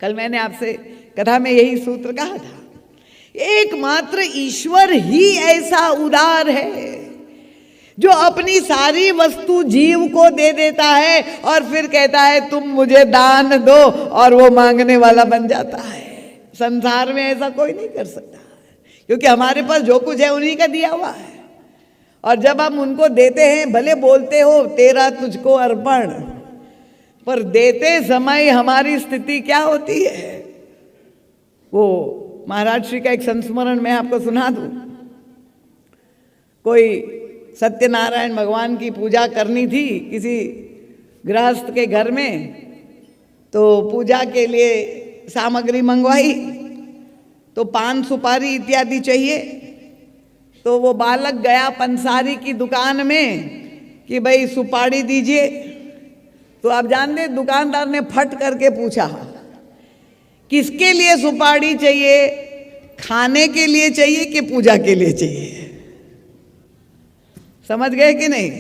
कल मैंने आपसे कथा में यही सूत्र कहा था, एकमात्र ईश्वर ही ऐसा उदार है जो अपनी सारी वस्तु जीव को दे देता है और फिर कहता है तुम मुझे दान दो, और वो मांगने वाला बन जाता है। संसार में ऐसा कोई नहीं कर सकता, क्योंकि हमारे पास जो कुछ है उन्हीं का दिया हुआ है। और जब हम उनको देते हैं, भले बोलते हो तेरा तुझको अर्पण, पर देते समय हमारी स्थिति क्या होती है? वो महाराज श्री का एक संस्मरण मैं आपको सुना दूं। कोई सत्यनारायण भगवान की पूजा करनी थी किसी गृहस्थ के घर में, तो पूजा के लिए सामग्री मंगवाई, तो पान सुपारी इत्यादि चाहिए। तो वो बालक गया पंसारी की दुकान में कि भाई सुपारी दीजिए। तो आप जानते दुकानदार ने फट करके पूछा किसके लिए सुपारी चाहिए, खाने के लिए चाहिए कि पूजा के लिए चाहिए? समझ गए कि नहीं?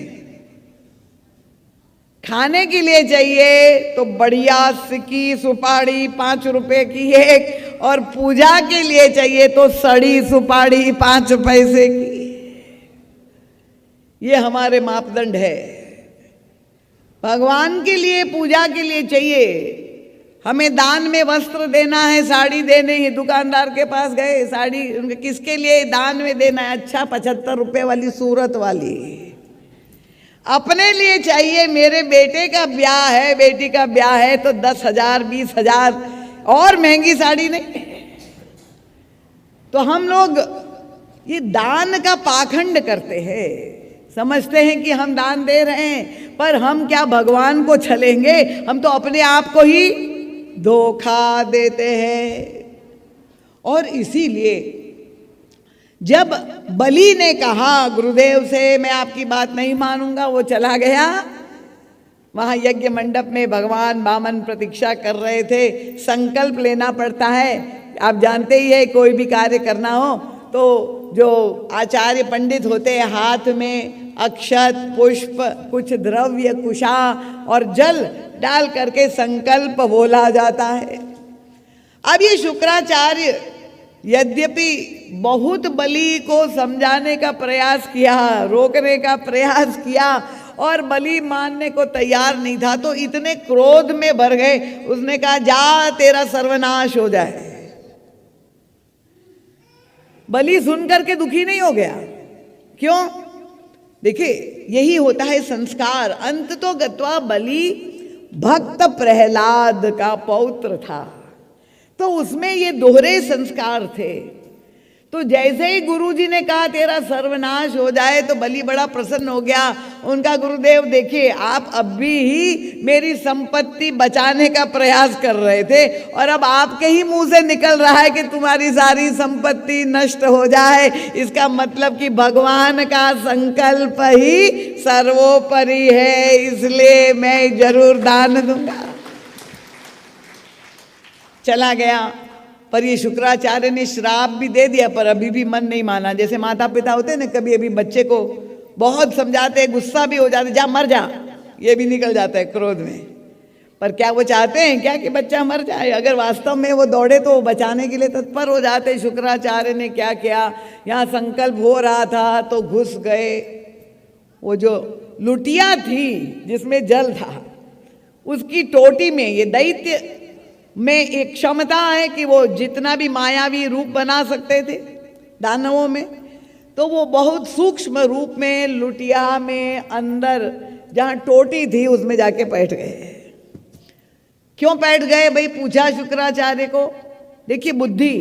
खाने के लिए चाहिए तो बढ़िया सिकी सुपारी 5 रुपए की एक, और पूजा के लिए चाहिए तो सड़ी सुपारी 5 पैसे की। ये हमारे मापदंड है। भगवान के लिए पूजा के लिए चाहिए, हमें दान में वस्त्र देना है, साड़ी देने है, दुकानदार के पास गए, साड़ी किसके लिए दान में देना है? अच्छा 75 रुपए वाली सूरत वाली। अपने लिए चाहिए, मेरे बेटे का ब्याह है, बेटी का ब्याह है, तो 10,000 20,000 और महंगी साड़ी नहीं। तो हम लोग ये दान का पाखंड करते हैं, समझते हैं कि हम दान दे रहे हैं, पर हम क्या भगवान को छलेंगे? हम तो अपने आप को ही धोखा देते हैं। और इसीलिए जब बलि ने कहा गुरुदेव से मैं आपकी बात नहीं मानूंगा, वो चला गया। वहां यज्ञ मंडप में भगवान वामन प्रतीक्षा कर रहे थे। संकल्प लेना पड़ता है, आप जानते ही है, कोई भी कार्य करना हो तो जो आचार्य पंडित होते हैं हाथ में अक्षत पुष्प कुछ द्रव्य कुशा और जल डाल करके संकल्प बोला जाता है। अब ये शुक्राचार्य यद्यपि बहुत बलि को समझाने का प्रयास किया, रोकने का प्रयास किया, और बलि मानने को तैयार नहीं था, तो इतने क्रोध में भर गए, उसने कहा जा तेरा सर्वनाश हो जाए। बलि सुनकर के दुखी नहीं हो गया। क्यों? देखिए यही होता है संस्कार। अंत तो गत्वा बलि भक्त प्रहलाद का पौत्र था, तो उसमें ये दोहरे संस्कार थे। तो जैसे ही गुरुजी ने कहा तेरा सर्वनाश हो जाए, तो बलि बड़ा प्रसन्न हो गया। उनका गुरुदेव देखिए आप अब भी मेरी संपत्ति बचाने का प्रयास कर रहे थे, और अब आपके ही मुंह से निकल रहा है कि तुम्हारी सारी संपत्ति नष्ट हो जाए। इसका मतलब कि भगवान का संकल्प ही सर्वोपरि है, इसलिए मैं जरूर दान दूंगा। चला गया। पर ये शुक्राचार्य ने श्राप भी दे दिया, पर अभी भी मन नहीं माना। जैसे माता पिता होते हैं ना, कभी अभी बच्चे को बहुत समझाते हैं, गुस्सा भी हो जाते, जा मर जा, ये भी निकल जाता है क्रोध में। पर क्या वो चाहते हैं क्या कि बच्चा मर जाए? अगर वास्तव में वो दौड़े तो बचाने के लिए तत्पर हो जाते। शुक्राचार्य ने क्या किया, यहाँ संकल्प हो रहा था तो घुस गए। वो जो लुटिया थी जिसमें जल था, उसकी टोटी में, ये दैत्य में एक क्षमता है कि वो जितना भी मायावी रूप बना सकते थे दानवों में, तो वो बहुत सूक्ष्म रूप में लुटिया में अंदर जहाँ टोटी थी उसमें जाके बैठ गए। क्यों बैठ गए भाई? पूछा शुक्राचार्य को। देखिए बुद्धि,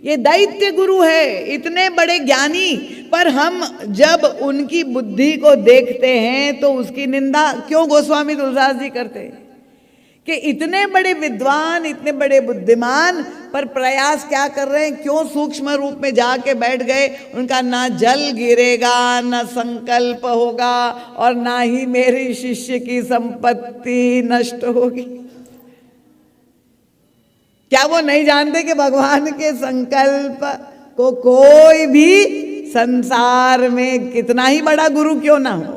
ये दैत्य गुरु है, इतने बड़े ज्ञानी, पर हम जब उनकी बुद्धि को देखते हैं तो उसकी निंदा क्यों गोस्वामी तुलसीदास जी करते हैं कि इतने बड़े विद्वान, इतने बड़े बुद्धिमान, पर प्रयास क्या कर रहे हैं? क्यों सूक्ष्म रूप में जाके बैठ गए? उनका ना जल गिरेगा, ना संकल्प होगा, और ना ही मेरे शिष्य की संपत्ति नष्ट होगी। क्या वो नहीं जानते कि भगवान के संकल्प को कोई भी संसार में कितना ही बड़ा गुरु क्यों ना हो,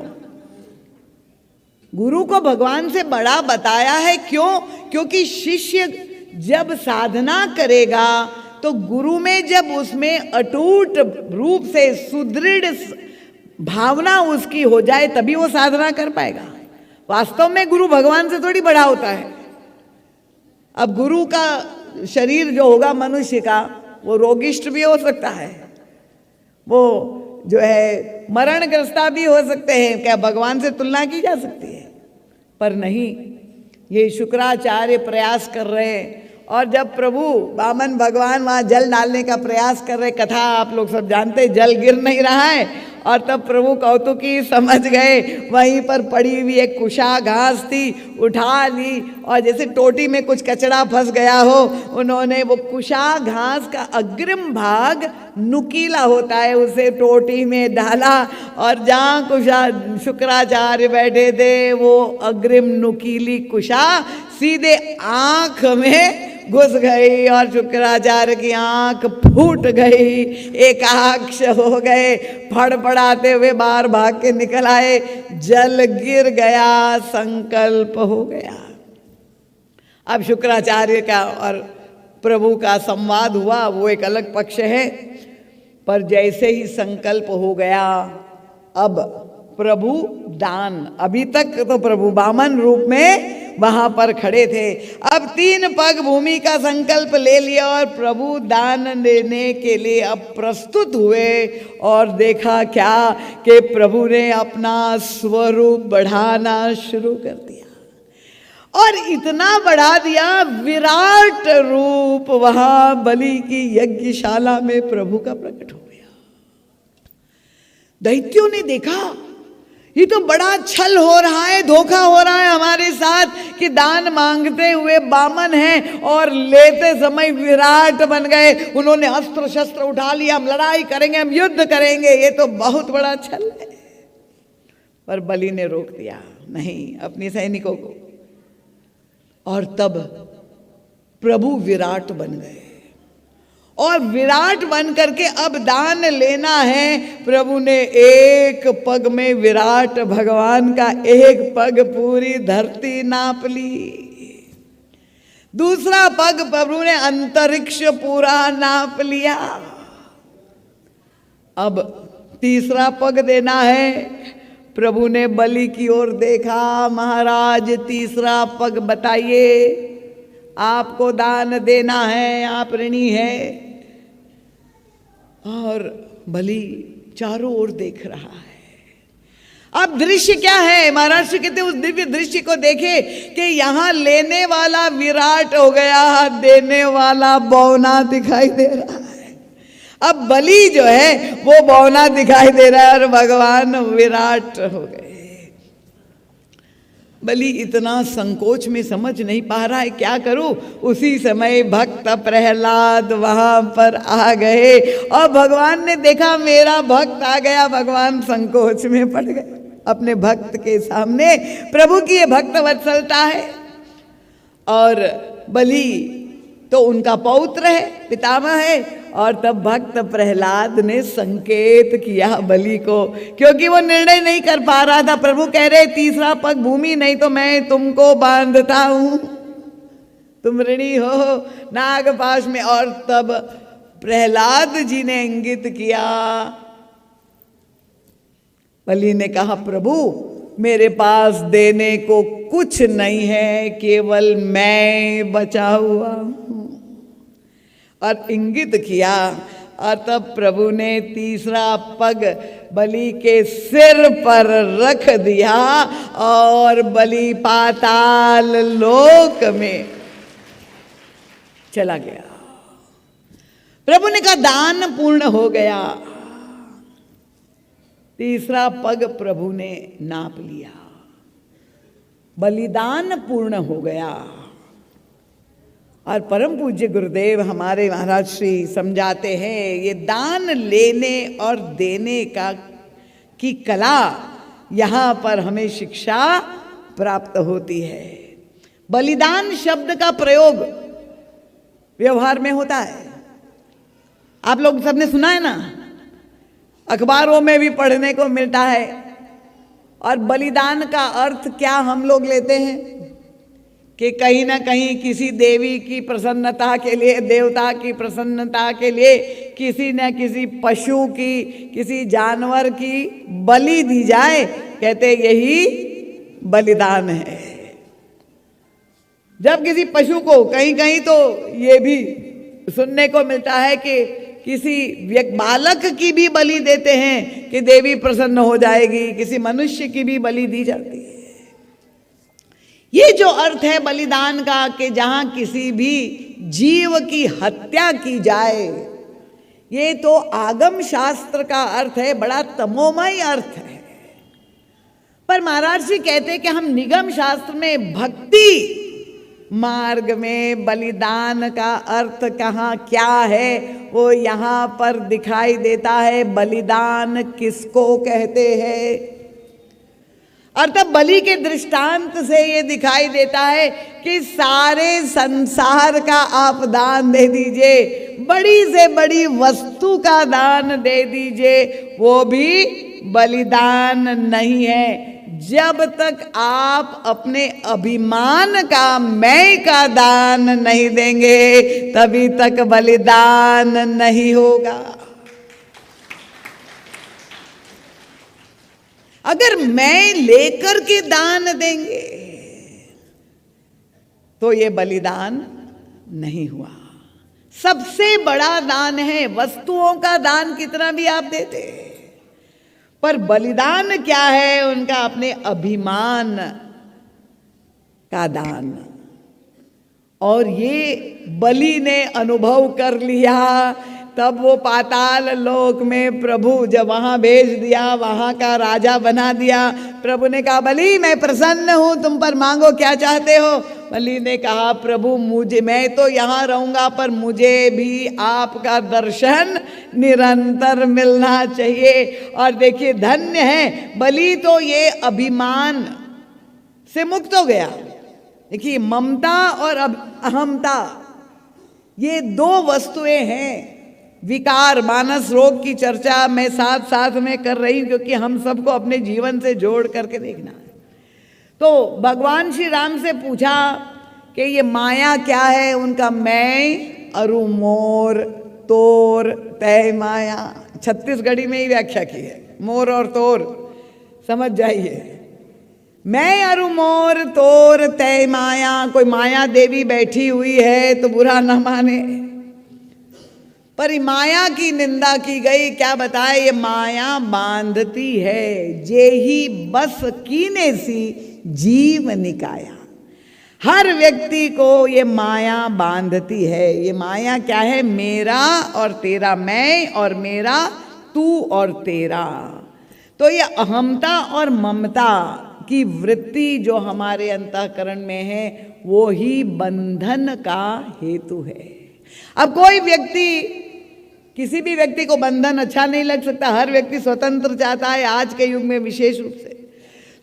गुरु को भगवान से बड़ा बताया है। क्यों? क्योंकि शिष्य जब साधना करेगा तो गुरु में जब उसमें अटूट रूप से सुदृढ़ भावना उसकी हो जाए तभी वो साधना कर पाएगा। वास्तव में गुरु भगवान से थोड़ी बड़ा होता है। अब गुरु का शरीर जो होगा मनुष्य का वो रोगिष्ट भी हो सकता है, वो जो है मरणग्रस्ता भी हो सकते हैं। क्या भगवान से तुलना की जा सकती है? पर नहीं, ये शुक्राचार्य प्रयास कर रहे हैं। और जब प्रभु वामन भगवान वहाँ जल डालने का प्रयास कर रहे, कथा आप लोग सब जानते, जल गिर नहीं रहा है, और तब प्रभु कौतुकी समझ गए। वहीं पर पड़ी हुई एक कुशा घास थी, उठा ली, और जैसे टोटी में कुछ कचरा फंस गया हो, उन्होंने वो कुशा घास का अग्रिम भाग नुकीला होता है, उसे टोटी में डाला, और जहाँ कुशा शुक्राचार्य बैठे थे वो अग्रिम नुकीली कुशा सीधे आंख में घुस गई, और शुक्राचार्य की आंख फूट गई, एकाक्ष हो गए, फड़फड़ाते हुए बाहर भाग के निकल आए। जल गिर गया, संकल्प हो गया। अब शुक्राचार्य का और प्रभु का संवाद हुआ, वो एक अलग पक्ष है। पर जैसे ही संकल्प हो गया, अब प्रभु दान, अभी तक तो प्रभु वामन रूप में वहां पर खड़े थे, अब 3 पग भूमि का संकल्प ले लिया और प्रभु दान देने के लिए अब प्रस्तुत हुए। और देखा क्या कि प्रभु ने अपना स्वरूप बढ़ाना शुरू कर दिया, और इतना बढ़ा दिया, विराट रूप वहां बलि की यज्ञशाला में प्रभु का प्रकट हो गया। दैत्यों ने देखा ये तो बड़ा छल हो रहा है, धोखा हो रहा है हमारे साथ, कि दान मांगते हुए बामन हैं और लेते समय विराट बन गए। उन्होंने अस्त्र शस्त्र उठा लिया, हम लड़ाई करेंगे, हम युद्ध करेंगे, ये तो बहुत बड़ा छल है। पर बलि ने रोक दिया, नहीं, अपने सैनिकों को। और तब प्रभु विराट बन गए, और विराट बन करके अब दान लेना है। प्रभु ने एक पग में विराट भगवान का एक पग पूरी धरती नाप ली, दूसरा पग प्रभु ने अंतरिक्ष पूरा नाप लिया। अब तीसरा पग देना है। प्रभु ने बलि की ओर देखा, महाराज तीसरा पग बताइए, आपको दान देना है, आप ऋणी है। और बलि चारों ओर देख रहा है। अब दृश्य क्या है? महाराज श्री कहते उस दिव्य दृश्य को देखे कि यहाँ लेने वाला विराट हो गया, देने वाला बौना दिखाई दे रहा है। अब बलि जो है वो बौना दिखाई दे रहा है और भगवान विराट हो गए। बलि इतना संकोच में समझ नहीं पा रहा है क्या करूं। उसी समय भक्त प्रहलाद वहां पर आ गए और भगवान ने देखा मेरा भक्त आ गया। भगवान संकोच में पड़ गए अपने भक्त के सामने। प्रभु की ये भक्त वत्सलता है। और बलि तो उनका पौत्र है, पितामह है। और तब भक्त प्रहलाद ने संकेत किया बलि को, क्योंकि वो निर्णय नहीं कर पा रहा था। प्रभु कह रहे तीसरा पग भूमि, नहीं तो मैं तुमको बांधता हूं, तुम ऋणी हो नागपाश में। और तब प्रहलाद जी ने इंगित किया। बलि ने कहा प्रभु मेरे पास देने को कुछ नहीं है, केवल मैं बचा हुआ हूं। और इंगित किया। और तब प्रभु ने तीसरा पग बलि के सिर पर रख दिया और बलि पाताल लोक में चला गया। प्रभु ने कहा दान पूर्ण हो गया। तीसरा पग प्रभु ने नाप लिया, बलिदान पूर्ण हो गया। और परम पूज्य गुरुदेव हमारे महाराज श्री समझाते हैं ये दान लेने और देने की कला यहाँ पर हमें शिक्षा प्राप्त होती है। बलिदान शब्द का प्रयोग व्यवहार में होता है। आप लोग सबने सुना है ना, अखबारों में भी पढ़ने को मिलता है। और बलिदान का अर्थ क्या हम लोग लेते हैं कि कहीं ना कहीं किसी देवी की प्रसन्नता के लिए, देवता की प्रसन्नता के लिए किसी न किसी पशु की, किसी जानवर की बलि दी जाए। कहते यही बलिदान है। जब किसी पशु को, कहीं कहीं तो ये भी सुनने को मिलता है कि किसी बालक की भी बलि देते हैं कि देवी प्रसन्न हो जाएगी, किसी मनुष्य की भी बलि दी जाती है। ये जो अर्थ है बलिदान का कि जहां किसी भी जीव की हत्या की जाए, ये तो आगम शास्त्र का अर्थ है, बड़ा तमोमय अर्थ है। पर महाराज जी कहते हैं कि हम निगम शास्त्र में भक्ति मार्ग में बलिदान का अर्थ कहाँ क्या है वो यहाँ पर दिखाई देता है। बलिदान किसको कहते हैं? और तब बलि के दृष्टांत से ये दिखाई देता है कि सारे संसार का आप दान दे दीजिए, बड़ी से बड़ी वस्तु का दान दे दीजिए, वो भी बलिदान नहीं है। जब तक आप अपने अभिमान का, मैं का दान नहीं देंगे, तभी तक बलिदान नहीं होगा। अगर मैं लेकर के दान देंगे तो ये बलिदान नहीं हुआ। सबसे बड़ा दान है, वस्तुओं का दान कितना भी आप देते, पर बलिदान क्या है? उनका अपने अभिमान का दान। और ये बलि ने अनुभव कर लिया। तब वो पाताल लोक में प्रभु जब वहां भेज दिया, वहां का राजा बना दिया। प्रभु ने कहा बलि मैं प्रसन्न हूं, तुम पर मांगो क्या चाहते हो। बलि ने कहा प्रभु मुझे, मैं तो यहाँ रहूंगा पर मुझे भी आपका दर्शन निरंतर मिलना चाहिए। और देखिए धन्य है बलि, तो ये अभिमान से मुक्त हो गया। देखिए ममता और अहमता ये दो वस्तुएं हैं। विकार, मानस रोग की चर्चा मैं साथ साथ में कर रही हूं क्योंकि हम सबको अपने जीवन से जोड़ करके देखना है। तो भगवान श्री राम से पूछा कि ये माया क्या है? उनका मैं अरु मोर तोर तय माया, छत्तीसगढ़ी में ही व्याख्या की है। मोर और तोर समझ जाइए। मैं अरु मोर तोर तय माया, कोई माया देवी बैठी हुई है तो बुरा न माने, पर माया की निंदा की गई। क्या बताए? ये माया बांधती है, जे ही बस कीने सी जीव निकाया। हर व्यक्ति को ये माया बांधती है। ये माया क्या है? मेरा और तेरा, मैं और मेरा, तू और तेरा। तो ये अहमता और ममता की वृत्ति जो हमारे अंतःकरण में है वो ही बंधन का हेतु है। अब कोई व्यक्ति, किसी भी व्यक्ति को बंधन अच्छा नहीं लग सकता। हर व्यक्ति स्वतंत्र चाहता है आज के युग में विशेष रूप से।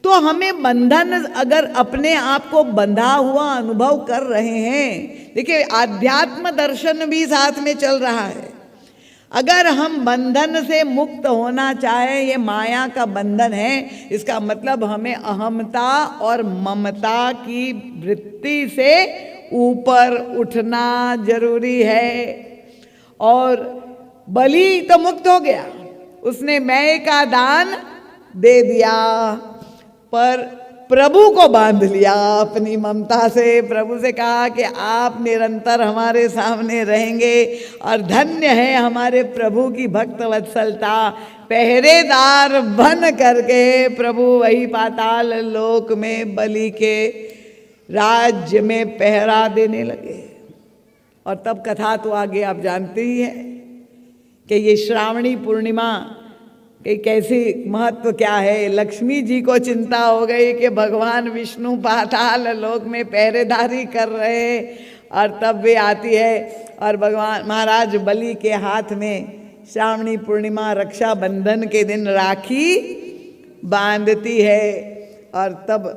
तो हमें बंधन, अगर अपने आप को बंधा हुआ अनुभव कर रहे हैं, देखिए आध्यात्म दर्शन भी साथ में चल रहा है। अगर हम बंधन से मुक्त होना चाहें, ये माया का बंधन है, इसका मतलब हमें अहमता और ममता की वृत्ति से ऊपर उठना जरूरी है। और बलि तो मुक्त हो गया, उसने मैं का दान दे दिया, पर प्रभु को बांध लिया अपनी ममता से। प्रभु से कहा कि आप निरंतर हमारे सामने रहेंगे। और धन्य है हमारे प्रभु की भक्त वत्सलता। पहरेदार बन करके प्रभु वही पाताल लोक में बलि के राज्य में पहरा देने लगे। और तब कथा तो आगे आप जानते ही हैं कि ये श्रावणी पूर्णिमा कि कैसी महत्व क्या है। लक्ष्मी जी को चिंता हो गई कि भगवान विष्णु पाताल लोक में पहरेदारी कर रहे हैं, और तब वे आती है और भगवान महाराज बलि के हाथ में श्रावणी पूर्णिमा रक्षाबंधन के दिन राखी बांधती है। और तब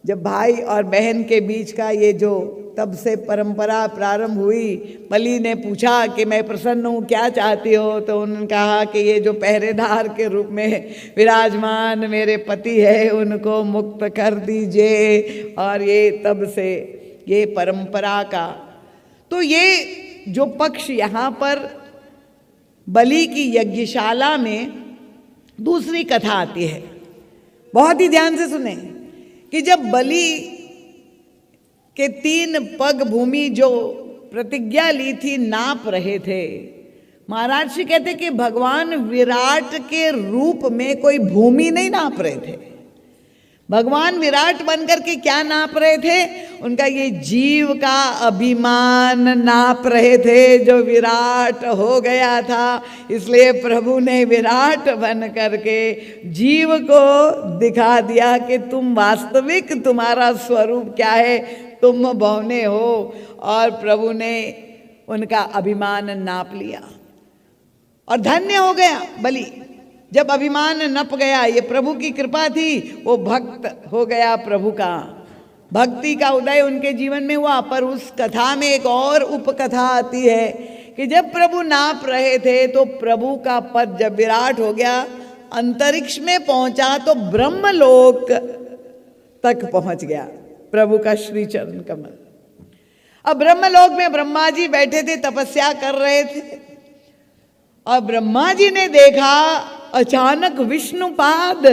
जब भाई और बहन के बीच का ये जो तब से परंपरा प्रारंभ हुई, बलि ने पूछा कि मैं प्रसन्न हूँ, क्या चाहती हो? तो उन्होंने कहा कि ये जो पहरेदार के रूप में विराजमान मेरे पति है उनको मुक्त कर दीजिए। और ये तब से ये परंपरा का। तो ये जो पक्ष यहाँ पर बलि की यज्ञशाला में दूसरी कथा आती है, बहुत ही ध्यान से सुने कि जब बलि के 3 पग भूमि जो प्रतिज्ञा ली थी नाप रहे थे, महाराज श्री कहते कि भगवान विराट के रूप में कोई भूमि नहीं नाप रहे थे। भगवान विराट बनकर के क्या नाप रहे थे? उनका ये जीव का अभिमान नाप रहे थे जो विराट हो गया था। इसलिए प्रभु ने विराट बन करके जीव को दिखा दिया कि तुम वास्तविक, तुम्हारा स्वरूप क्या है, तुम बौने हो। और प्रभु ने उनका अभिमान नाप लिया और धन्य हो गया बलि। जब अभिमान नप गया, ये प्रभु की कृपा थी, वो भक्त हो गया प्रभु का, भक्ति का उदय उनके जीवन में हुआ। पर उस कथा में एक और उपकथा आती है कि जब प्रभु नाप रहे थे तो प्रभु का पद जब विराट हो गया, अंतरिक्ष में पहुंचा तो ब्रह्मलोक तक पहुंच गया प्रभु का श्री चरण कमल। अब ब्रह्मलोक में ब्रह्मा जी बैठे थे, तपस्या कर रहे थे, और ब्रह्मा जी ने देखा अचानक विष्णुपाद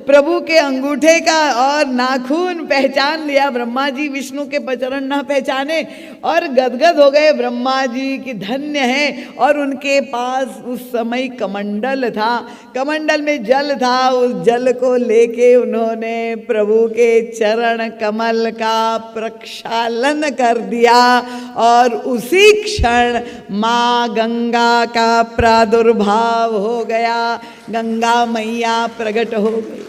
प्रभु के अंगूठे का और नाखून पहचान लिया। ब्रह्मा जी विष्णु के चरण ना पहचाने और गदगद हो गए। ब्रह्मा जी की धन्य है। और उनके पास उस समय कमंडल था, कमंडल में जल था, उस जल को लेके उन्होंने प्रभु के चरण कमल का प्रक्षालन कर दिया और उसी क्षण माँ गंगा का प्रादुर्भाव हो गया, गंगा मैया प्रकट हो गई।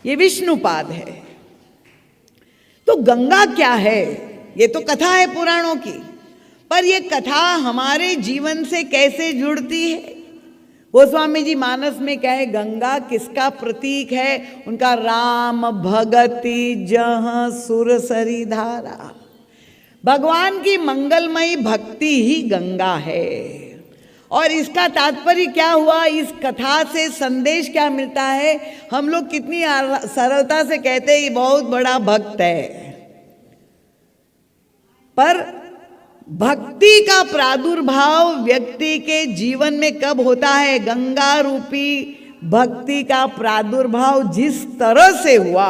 ये विष्णुपाद है। तो गंगा क्या है? ये तो कथा है पुराणों की, पर ये कथा हमारे जीवन से कैसे जुड़ती है? गोस्वामी जी मानस में कहे गंगा किसका प्रतीक है? उनका राम भगति जहाँ सुरसरी धारा, भगवान की मंगलमयी भक्ति ही गंगा है। और इसका तात्पर्य क्या हुआ? इस कथा से संदेश क्या मिलता है? हम लोग कितनी सरलता से कहते हैं ये बहुत बड़ा भक्त है, पर भक्ति का प्रादुर्भाव व्यक्ति के जीवन में कब होता है? गंगा रूपी भक्ति का प्रादुर्भाव जिस तरह से हुआ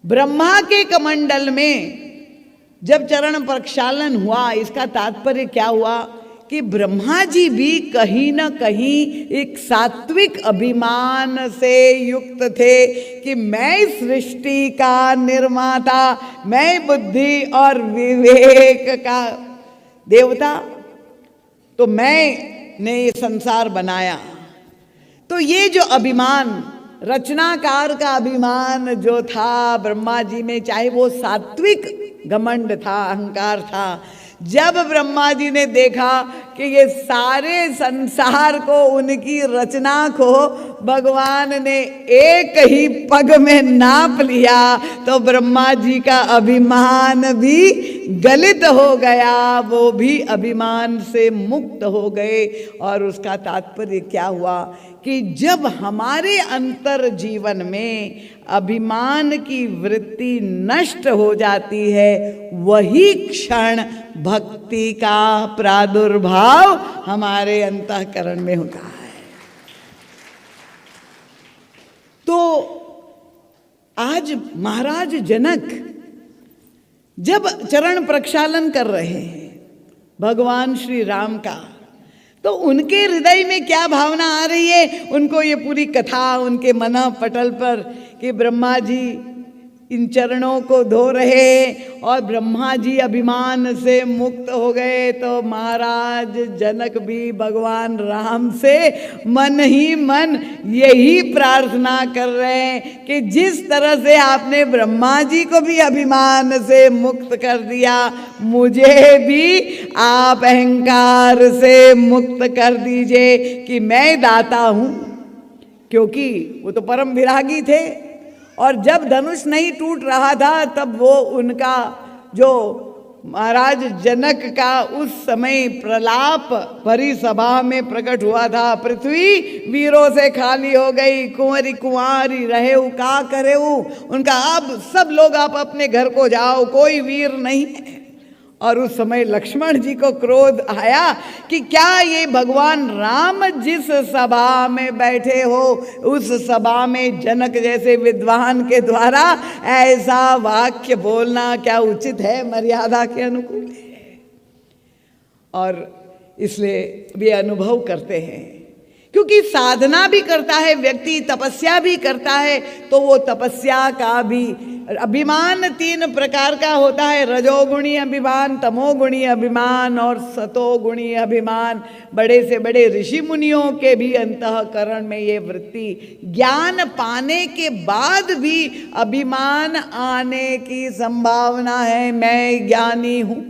ब्रह्मा के कमंडल में जब चरण प्रक्षालन हुआ, इसका तात्पर्य क्या हुआ कि ब्रह्मा जी भी कहीं ना कहीं एक सात्विक अभिमान से युक्त थे कि मैं सृष्टि का निर्माता, मैं बुद्धि और विवेक का देवता, तो मैंने ये संसार बनाया। तो ये जो अभिमान, रचनाकार का अभिमान जो था ब्रह्मा जी में, चाहे वो सात्विक घमंड था, अहंकार था, जब ब्रह्मा जी ने देखा कि ये सारे संसार को, उनकी रचना को भगवान ने एक ही पग में नाप लिया, तो ब्रह्मा जी का अभिमान भी गलित हो गया, वो भी अभिमान से मुक्त हो गए। और उसका तात्पर्य क्या हुआ कि जब हमारे अंतर जीवन में अभिमान की वृत्ति नष्ट हो जाती है, वही क्षण भक्ति का प्रादुर्भाव हमारे अंतःकरण में होता है। तो आज महाराज जनक जब चरण प्रक्षालन कर रहे हैं भगवान श्री राम का, तो उनके हृदय में क्या भावना आ रही है? उनको ये पूरी कथा उनके मन पटल पर कि ब्रह्मा जी इन चरणों को धो रहे और ब्रह्मा जी अभिमान से मुक्त हो गए, तो महाराज जनक भी भगवान राम से मन ही मन यही प्रार्थना कर रहे हैं कि जिस तरह से आपने ब्रह्मा जी को भी अभिमान से मुक्त कर दिया, मुझे भी आप अहंकार से मुक्त कर दीजिए कि मैं दाता हूँ। क्योंकि वो तो परम विरागी थे और जब धनुष नहीं टूट रहा था तब वो उनका जो महाराज जनक का उस समय प्रलाप भरी सभा में प्रकट हुआ था। पृथ्वी वीरों से खाली हो गई, कुंवरी कुंवारी रहे का करे। उनका अब सब लोग आप अपने घर को जाओ, कोई वीर नहीं है। और उस समय लक्ष्मण जी को क्रोध आया कि क्या ये भगवान राम जिस सभा में बैठे हो, उस सभा में जनक जैसे विद्वान के द्वारा ऐसा वाक्य बोलना क्या उचित है, मर्यादा के अनुकूल है। और इसलिए वे अनुभव करते हैं, क्योंकि साधना भी करता है व्यक्ति, तपस्या भी करता है, तो वो तपस्या का भी अभिमान 3 प्रकार का होता है, रजोगुणी अभिमान, तमोगुणी अभिमान और सतोगुणी अभिमान। बड़े से बड़े ऋषि मुनियों के भी अंतःकरण में ये वृत्ति, ज्ञान पाने के बाद भी अभिमान आने की संभावना है, मैं ज्ञानी हूं।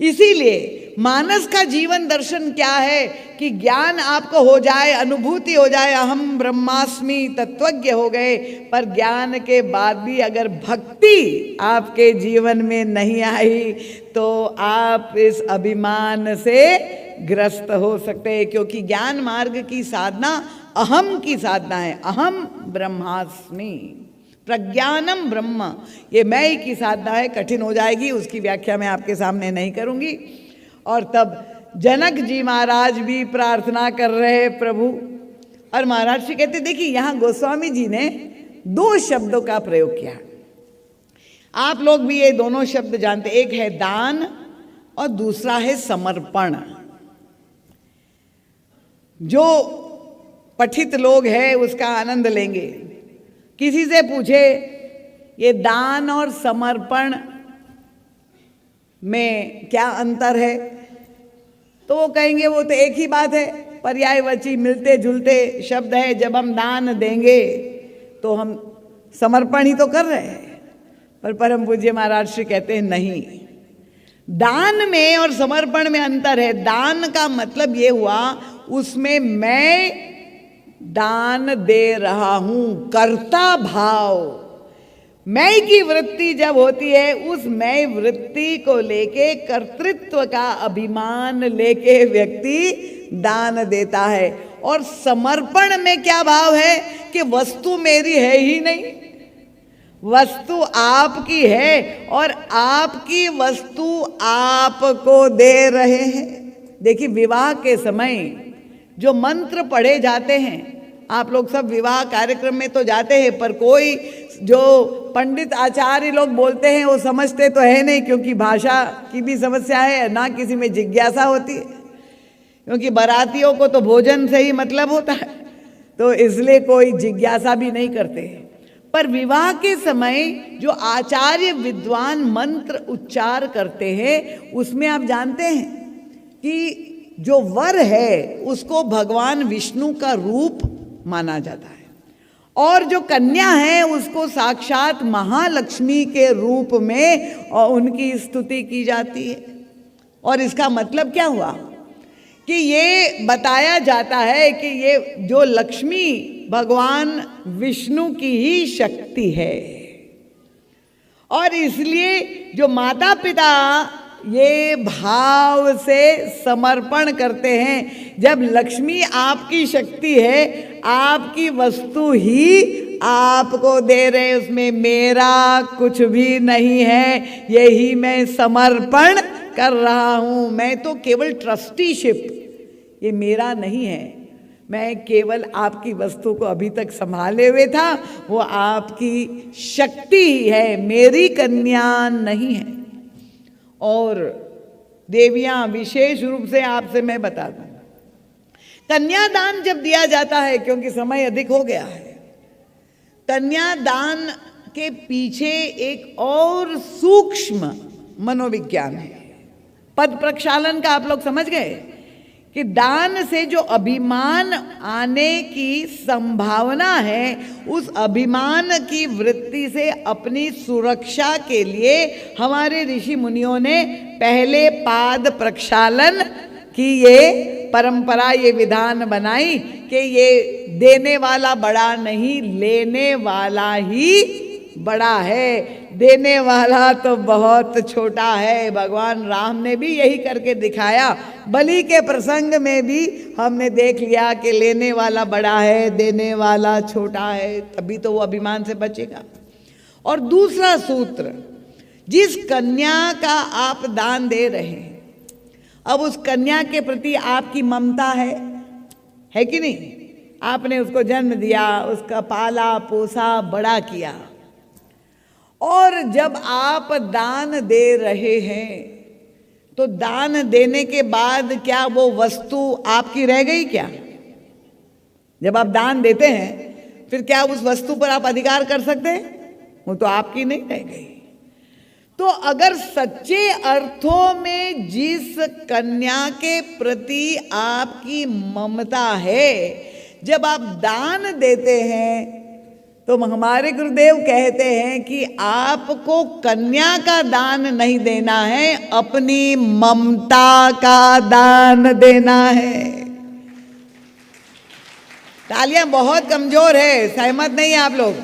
इसीलिए मानस का जीवन दर्शन क्या है कि ज्ञान आपको हो जाए, अनुभूति हो जाए, अहम ब्रह्मास्मि, तत्वज्ञ हो गए, पर ज्ञान के बाद भी अगर भक्ति आपके जीवन में नहीं आई तो आप इस अभिमान से ग्रस्त हो सकते हैं। क्योंकि ज्ञान मार्ग की साधना अहम की साधना है, अहम ब्रह्मास्मि, प्रज्ञानम ब्रह्म, ये मैं की साधना है, कठिन हो जाएगी, उसकी व्याख्या मैं आपके सामने नहीं करूंगी। और तब जनक जी महाराज भी प्रार्थना कर रहे प्रभु, और महाराज जी कहते देखिए यहाँ गोस्वामी जी ने 2 शब्दों का प्रयोग किया। आप लोग भी ये दोनों शब्द जानते, एक है दान और दूसरा है समर्पण। जो पठित लोग हैं उसका आनंद लेंगे। किसी से पूछे ये दान और समर्पण में क्या अंतर है, तो वो कहेंगे वो तो एक ही बात है, पर्यायवाची मिलते जुलते शब्द है। जब हम दान देंगे तो हम समर्पण ही तो कर रहे हैं। पर परम पूज्य महाराज श्री कहते हैं नहीं, दान में और समर्पण में अंतर है। दान का मतलब ये हुआ उसमें मैं दान दे रहा हूं, कर्ता भाव, मैं की वृत्ति जब होती है, उस मैं वृत्ति को लेके कर्तृत्व का अभिमान लेके व्यक्ति दान देता है। और समर्पण में क्या भाव है कि वस्तु मेरी है ही नहीं, वस्तु आपकी है और आपकी वस्तु आपको दे रहे हैं। देखिए विवाह के समय जो मंत्र पढ़े जाते हैं, आप लोग सब विवाह कार्यक्रम में तो जाते हैं, पर कोई जो पंडित आचार्य लोग बोलते हैं वो समझते तो है नहीं, क्योंकि भाषा की भी समस्या है, ना किसी में जिज्ञासा होती है, क्योंकि बारातियों को तो भोजन से ही मतलब होता है, तो इसलिए कोई जिज्ञासा भी नहीं करते। पर विवाह के समय जो आचार्य विद्वान मंत्र उच्चार करते हैं, उसमें आप जानते हैं कि जो वर है उसको भगवान विष्णु का रूप माना जाता है, और जो कन्या है उसको साक्षात महालक्ष्मी के रूप में और उनकी स्तुति की जाती है। और इसका मतलब क्या हुआ कि ये बताया जाता है कि ये जो लक्ष्मी भगवान विष्णु की ही शक्ति है, और इसलिए जो माता पिता ये भाव से समर्पण करते हैं, जब लक्ष्मी आपकी शक्ति है, आपकी वस्तु ही आपको दे रहे, उसमें मेरा कुछ भी नहीं है, यही मैं समर्पण कर रहा हूं। मैं तो केवल ट्रस्टीशिप, ये मेरा नहीं है, मैं केवल आपकी वस्तु को अभी तक संभाले हुए था, वो आपकी शक्ति ही है, मेरी कन्या नहीं है। और देवियां विशेष रूप से आपसे मैं बता दूं, कन्यादान जब दिया जाता है, क्योंकि समय अधिक हो गया है, कन्यादान के पीछे एक और सूक्ष्म मनोविज्ञान है। पद प्रक्षालन का आप लोग समझ गए कि दान से जो अभिमान आने की संभावना है, उस अभिमान की वृत्ति से अपनी सुरक्षा के लिए हमारे ऋषि मुनियों ने पहले पाद प्रक्षालन की ये परंपरा, ये विधान बनाई कि ये देने वाला बड़ा नहीं, लेने वाला ही बड़ा है, देने वाला तो बहुत छोटा है। भगवान राम ने भी यही करके दिखाया। बलि के प्रसंग में भी हमने देख लिया कि लेने वाला बड़ा है, देने वाला छोटा है, तभी तो वो अभिमान से बचेगा। और दूसरा सूत्र, जिस कन्या का आप दान दे रहे हैं, अब उस कन्या के प्रति आपकी ममता है कि नहीं? आपने उसको जन्म दिया, उसका पाला पोसा बड़ा किया, और जब आप दान दे रहे हैं तो दान देने के बाद क्या वो वस्तु आपकी रह गई क्या? जब आप दान देते हैं फिर क्या उस वस्तु पर आप अधिकार कर सकते हैं? वो तो आपकी नहीं रह गई। तो अगर सच्चे अर्थों में जिस कन्या के प्रति आपकी ममता है, जब आप दान देते हैं, तो हमारे गुरुदेव कहते हैं कि आपको कन्या का दान नहीं देना है, अपनी ममता का दान देना है। तालियां बहुत कमजोर है, सहमत नहीं आप लोग?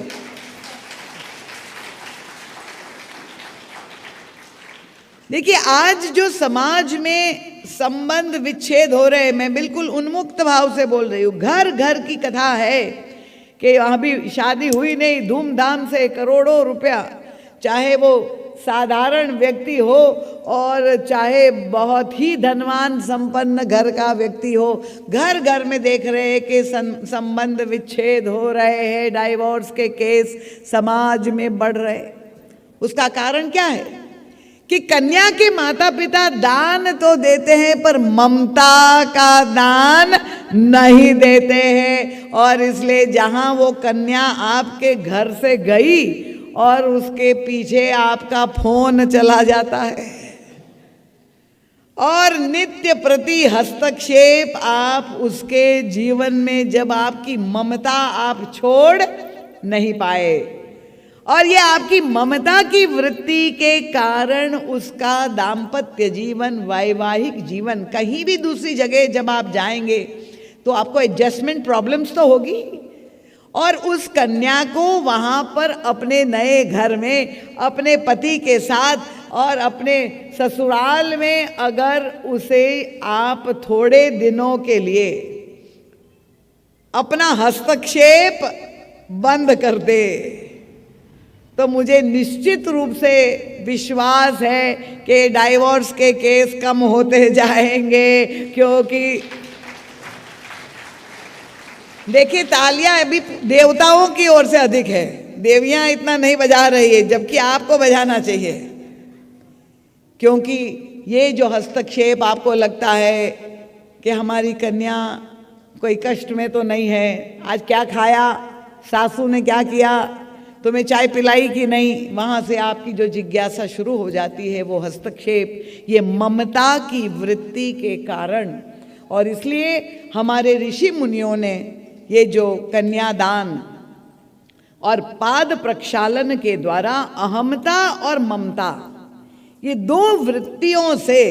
देखिए, आज जो समाज में संबंध विच्छेद हो रहे हैं, मैं बिल्कुल उन्मुक्त भाव से बोल रही हूँ। घर घर की कथा है कि वहाँ भी शादी हुई नहीं, धूमधाम से करोड़ों रुपया, चाहे वो साधारण व्यक्ति हो और चाहे बहुत ही धनवान संपन्न घर का व्यक्ति हो, घर घर में देख रहे हैं कि संबंध विच्छेद हो रहे हैं, डाइवोर्स के केस समाज में बढ़ रहे। उसका कारण क्या है कि कन्या के माता पिता दान तो देते हैं पर ममता का दान नहीं देते हैं, और इसलिए जहां वो कन्या आपके घर से गई और उसके पीछे आपका फोन चला जाता है और नित्य प्रति हस्तक्षेप आप उसके जीवन में, जब आपकी ममता आप छोड़ नहीं पाए, और ये आपकी ममता की वृत्ति के कारण उसका दाम्पत्य जीवन, वैवाहिक जीवन, कहीं भी दूसरी जगह जब आप जाएंगे तो आपको एडजस्टमेंट प्रॉब्लम्स तो होगी, और उस कन्या को वहाँ पर अपने नए घर में अपने पति के साथ और अपने ससुराल में अगर उसे आप थोड़े दिनों के लिए अपना हस्तक्षेप बंद कर दे, तो मुझे निश्चित रूप से विश्वास है कि डाइवोर्स के केस कम होते जाएंगे। क्योंकि देखिए, तालियां अभी देवताओं की ओर से अधिक है, देवियां इतना नहीं बजा रही है, जबकि आपको बजाना चाहिए। क्योंकि ये जो हस्तक्षेप आपको लगता है कि हमारी कन्या कोई कष्ट में तो नहीं है, आज क्या खाया, सासू ने क्या किया, तुम्हें चाय पिलाई कि नहीं, वहाँ से आपकी जो जिज्ञासा शुरू हो जाती है वो हस्तक्षेप, ये ममता की वृत्ति के कारण। और इसलिए हमारे ऋषि मुनियों ने ये जो कन्यादान और पाद प्रक्षालन के द्वारा अहमता और ममता, ये दो वृत्तियों से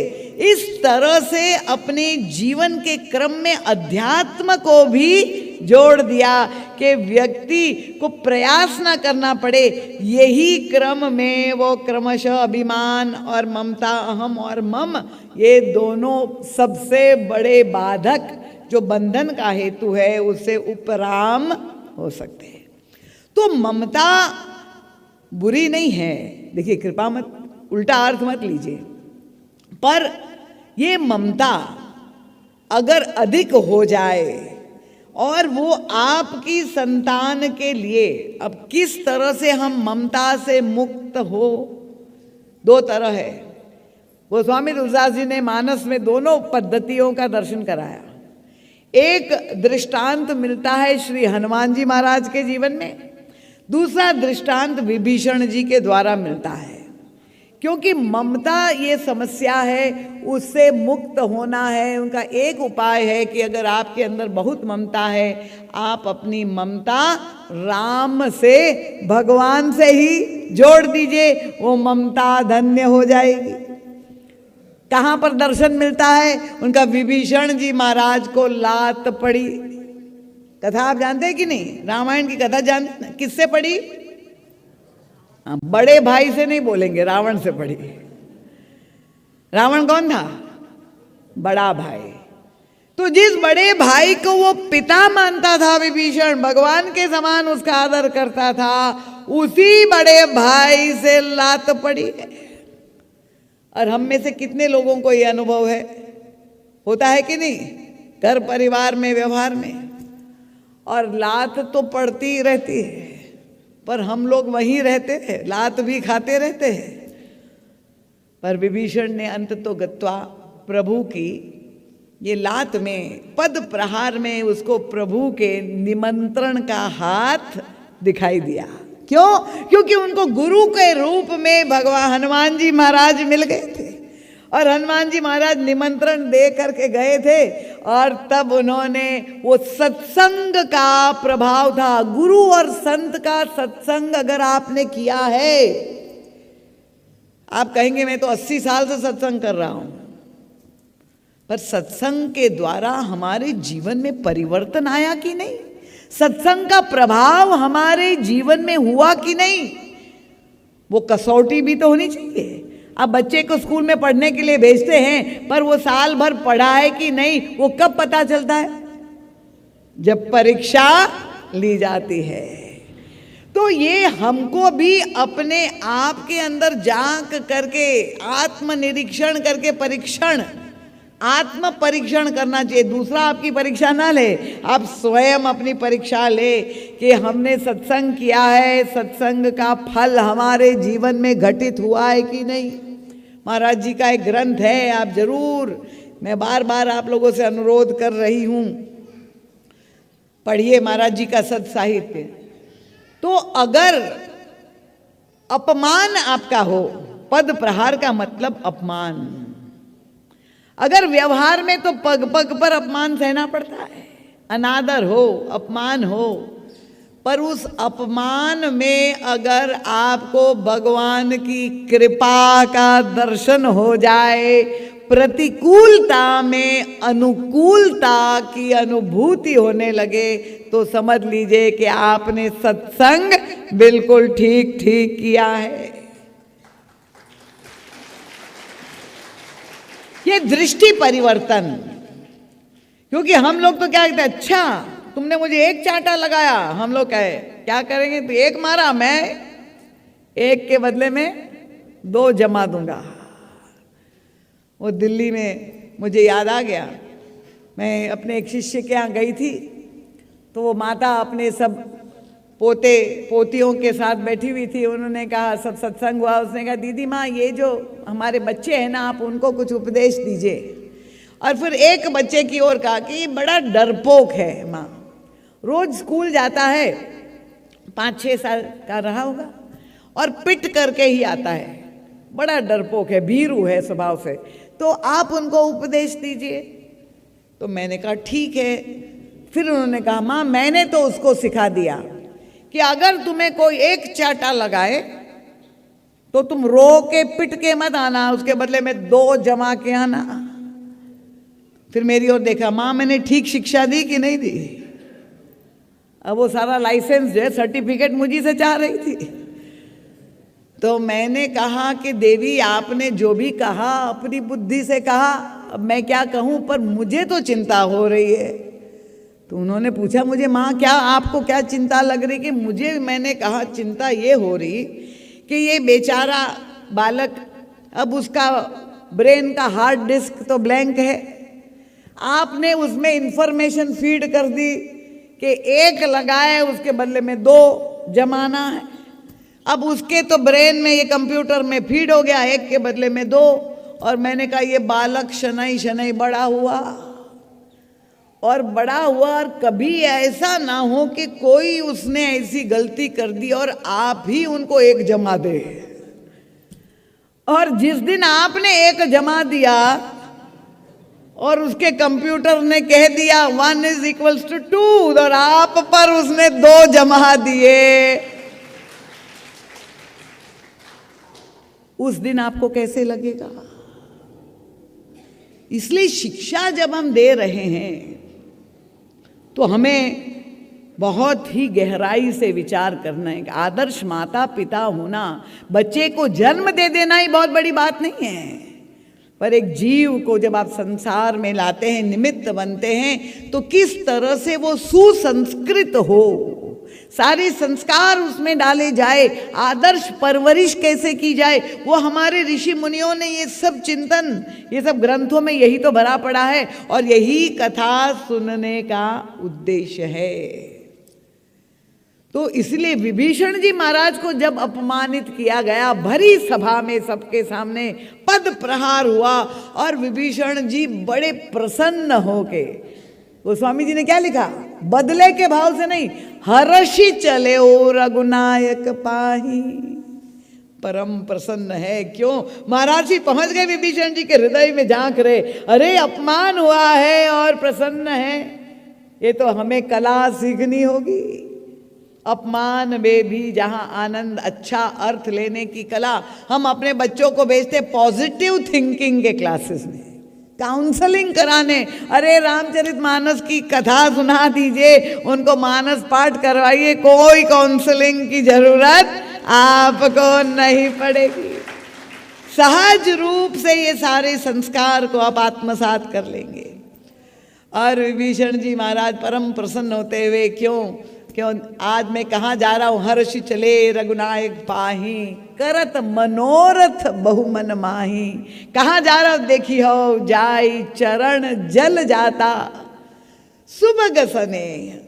इस तरह से अपने जीवन के क्रम में अध्यात्म को भी जोड़ दिया कि व्यक्ति को प्रयास ना करना पड़े, यही क्रम में वो क्रमशः अभिमान और ममता, अहम और मम, ये दोनों सबसे बड़े बाधक जो बंधन का हेतु है, उससे उपराम हो सकते हैं। तो ममता बुरी नहीं है, देखिए कृपा मत, उल्टा अर्थ मत लीजिए, पर ये ममता अगर अधिक हो जाए और वो आपकी संतान के लिए, अब किस तरह से हम ममता से मुक्त हो, दो तरह है। गोस्वामी तुलसीदास जी ने मानस में दोनों पद्धतियों का दर्शन कराया। एक दृष्टांत मिलता है श्री हनुमान जी महाराज के जीवन में, दूसरा दृष्टांत विभीषण जी के द्वारा मिलता है। क्योंकि ममता ये समस्या है, उससे मुक्त होना है। उनका एक उपाय है कि अगर आपके अंदर बहुत ममता है, आप अपनी ममता राम से, भगवान से ही जोड़ दीजिए, वो ममता धन्य हो जाएगी। कहाँ पर दर्शन मिलता है उनका? विभीषण जी महाराज को लात पड़ी, कथा आप जानते हैं कि नहीं? रामायण की कथा जानते, किससे पड़ी? बड़े भाई से नहीं बोलेंगे, रावण से पढ़िए। रावण कौन था? बड़ा भाई। तो जिस बड़े भाई को वो पिता मानता था विभीषण, भगवान के समान उसका आदर करता था, उसी बड़े भाई से लात पड़ी है। और हम में से कितने लोगों को ये अनुभव है, होता है कि नहीं, घर परिवार में, व्यवहार में। और लात तो पड़ती रहती है, पर हम लोग वहीं रहते हैं, लात भी खाते रहते हैं। पर विभीषण ने अंत तो गत्वा प्रभु की ये लात में, पद प्रहार में उसको प्रभु के निमंत्रण का हाथ दिखाई दिया। क्यों? क्योंकि उनको गुरु के रूप में भगवान हनुमान जी महाराज मिल गए थे, और हनुमान जी महाराज निमंत्रण दे करके गए थे। और तब उन्होंने, वो सत्संग का प्रभाव था। गुरु और संत का सत्संग अगर आपने किया है, आप कहेंगे मैं तो 80 साल से सत्संग कर रहा हूं, पर सत्संग के द्वारा हमारे जीवन में परिवर्तन आया कि नहीं? सत्संग का प्रभाव हमारे जीवन में हुआ कि नहीं? वो कसौटी भी तो होनी चाहिए। अब बच्चे को स्कूल में पढ़ने के लिए भेजते हैं, पर वो साल भर पढ़ा है कि नहीं, वो कब पता चलता है? जब परीक्षा ली जाती है। तो ये हमको भी अपने आप के अंदर झांक करके, आत्मनिरीक्षण करके आत्म परीक्षण करना चाहिए। दूसरा आपकी परीक्षा ना ले, आप स्वयं अपनी परीक्षा ले कि हमने सत्संग किया है, सत्संग का फल हमारे जीवन में घटित हुआ है कि नहीं। महाराज जी का एक ग्रंथ है, आप जरूर, मैं बार बार आप लोगों से अनुरोध कर रही हूं, पढ़िए महाराज जी का सत साहित्य। तो अगर अपमान आपका हो, पद प्रहार का मतलब अपमान, अगर व्यवहार में तो पग पग पर अपमान सहना पड़ता है, अनादर हो, अपमान हो, पर उस अपमान में अगर आपको भगवान की कृपा का दर्शन हो जाए, प्रतिकूलता में अनुकूलता की अनुभूति होने लगे, तो समझ लीजिए कि आपने सत्संग बिल्कुल ठीक ठीक किया है। ये दृष्टि परिवर्तन। क्योंकि हम लोग तो क्या कहते हैं, अच्छा तुमने मुझे एक चांटा लगाया, हम लोग कहे क्या करेंगे, तो एक मारा, मैं एक के बदले में 2 जमा दूंगा। वो दिल्ली में मुझे याद आ गया, मैं अपने एक शिष्य के यहाँ गई थी, तो वो माता अपने सब पोते पोतियों के साथ बैठी हुई थी। उन्होंने कहा, सब सत्संग हुआ, उसने कहा दीदी माँ ये जो हमारे बच्चे हैं ना, आप उनको कुछ उपदेश दीजिए। और फिर एक बच्चे की ओर कहा कि बड़ा डरपोक है माँ, रोज स्कूल जाता है, 5-6 साल का रहा होगा, और पिट करके ही आता है, बड़ा डरपोक है, भीरू है स्वभाव से, तो आप उनको उपदेश दीजिए। तो मैंने कहा ठीक है। फिर उन्होंने कहा माँ मैंने तो उसको सिखा दिया कि अगर तुम्हें कोई एक चाटा लगाए तो तुम रो के पिट के मत आना, उसके बदले में 2 जमा के आना। फिर मेरी ओर देखा, माँ मैंने ठीक शिक्षा दी कि नहीं दी? अब वो सारा लाइसेंस जो है, सर्टिफिकेट मुझी से चाह रही थी। तो मैंने कहा कि देवी आपने जो भी कहा अपनी बुद्धि से कहा, अब मैं क्या कहूँ, पर मुझे तो चिंता हो रही है। तो उन्होंने पूछा मुझे, माँ क्या आपको क्या चिंता लग रही? कि मुझे, मैंने कहा चिंता ये हो रही कि ये बेचारा बालक, अब उसका ब्रेन का हार्ड डिस्क तो ब्लैंक है, आपने उसमें इंफॉर्मेशन फीड कर दी कि 1 लगाए उसके बदले में 2 जमाना है। अब उसके तो ब्रेन में, ये कंप्यूटर में फीड हो गया, 1 के बदले में 2। और मैंने कहा ये बालक शनई शनई बड़ा हुआ और बड़ा हुआ, और कभी ऐसा ना हो कि कोई उसने ऐसी गलती कर दी और आप ही उनको 1 जमा दे। और जिस दिन आपने 1 जमा दिया और उसके कंप्यूटर ने कह दिया 1 = 2, और आप पर उसने 2 जमा दिए, उस दिन आपको कैसे लगेगा? इसलिए शिक्षा जब हम दे रहे हैं तो हमें बहुत ही गहराई से विचार करना है। आदर्श माता पिता होना, बच्चे को जन्म दे देना ही बहुत बड़ी बात नहीं है, पर एक जीव को जब आप संसार में लाते हैं, निमित्त बनते हैं, तो किस तरह से वो सुसंस्कृत हो, सारे संस्कार उसमें डाले जाए, आदर्श परवरिश कैसे की जाए, वो हमारे ऋषि मुनियों ने ये सब चिंतन, ये सब ग्रंथों में यही तो भरा पड़ा है, और यही कथा सुनने का उद्देश्य है। तो इसलिए विभीषण जी महाराज को जब अपमानित किया गया, भरी सभा में सबके सामने पद प्रहार हुआ, और विभीषण जी बड़े प्रसन्न होके, गोस्वामी जी ने क्या लिखा, बदले के भाव से नहीं, हर्षि चले ओ रघुनायक पाही, परम प्रसन्न है। क्यों? महाराज जी पहुंच गए विभीषण जी के हृदय में, झांक रहे, अरे अपमान हुआ है और प्रसन्न है, ये तो हमें कला सीखनी होगी। अपमान में भी जहां आनंद, अच्छा अर्थ लेने की कला, हम अपने बच्चों को भेजते पॉजिटिव थिंकिंग के क्लासेस में, काउंसलिंग कराने, अरे रामचरितमानस की कथा सुना दीजिए, उनको मानस पाठ करवाइए, कोई काउंसलिंग की जरूरत आपको नहीं पड़ेगी। सहज रूप से ये सारे संस्कार को आप आत्मसात कर लेंगे। और विभीषण जी महाराज परम प्रसन्न होते हुए, क्यों आज मैं कहाँ जा रहा हूँ, हर्षि चले रघुनायक पाही, करत मनोरथ बहुमन माही, कहाँ जा रहा हूँ, देखी हो जाई चरण जल जाता सुबह सने।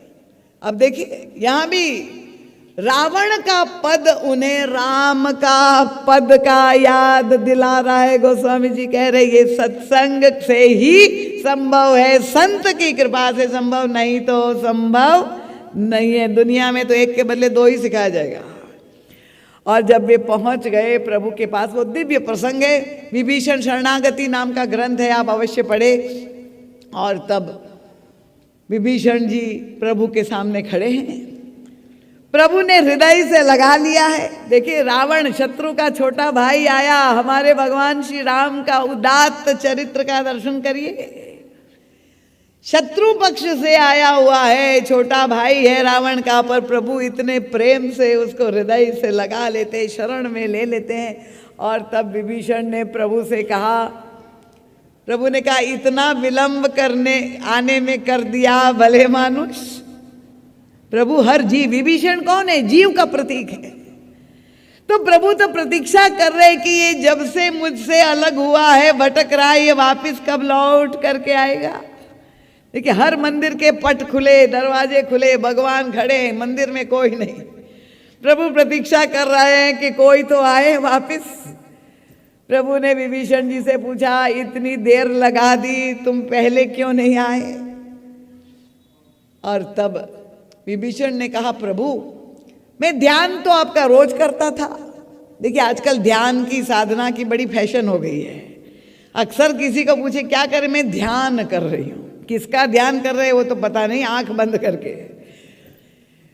अब देखिए यहाँ भी रावण का पद उन्हें राम का पद का याद दिला रहा है। गोस्वामी जी कह रहे ये सत्संग से ही संभव है, संत की कृपा से संभव नहीं तो संभव नहीं है। दुनिया में तो एक के बदले दो ही सिखाया जाएगा। और जब वे पहुंच गए प्रभु के पास, वो दिव्य प्रसंग है, विभीषण शरणागति नाम का ग्रंथ है, आप अवश्य पढ़े। और तब विभीषण जी प्रभु के सामने खड़े हैं, प्रभु ने हृदय से लगा लिया है। देखिए रावण शत्रु का छोटा भाई आया, हमारे भगवान श्री राम का उदात्त चरित्र का दर्शन करिए। शत्रु पक्ष से आया हुआ है, छोटा भाई है रावण का, पर प्रभु इतने प्रेम से उसको हृदय से लगा लेते, शरण में ले लेते हैं। और तब विभीषण ने प्रभु से कहा, प्रभु ने कहा इतना विलंब करने आने में कर दिया भले मानुष। प्रभु हर जीव, विभीषण कौन है? जीव का प्रतीक है। तो प्रभु तो प्रतीक्षा कर रहे कि ये जब से मुझसे अलग हुआ है, भटक रहा है, ये वापिस कब लौट करके आएगा। देखिए हर मंदिर के पट खुले, दरवाजे खुले, भगवान खड़े हैं, मंदिर में कोई नहीं। प्रभु प्रतीक्षा कर रहे हैं कि कोई तो आए वापिस। प्रभु ने विभीषण जी से पूछा, इतनी देर लगा दी, तुम पहले क्यों नहीं आए? और तब विभीषण ने कहा, प्रभु मैं ध्यान तो आपका रोज करता था। देखिए आजकल ध्यान की साधना की बड़ी फैशन हो गई है। अक्सर किसी को पूछे क्या करें, मैं ध्यान कर रही हूँ। किसका ध्यान कर रहे हैं वो तो पता नहीं, आंख बंद करके।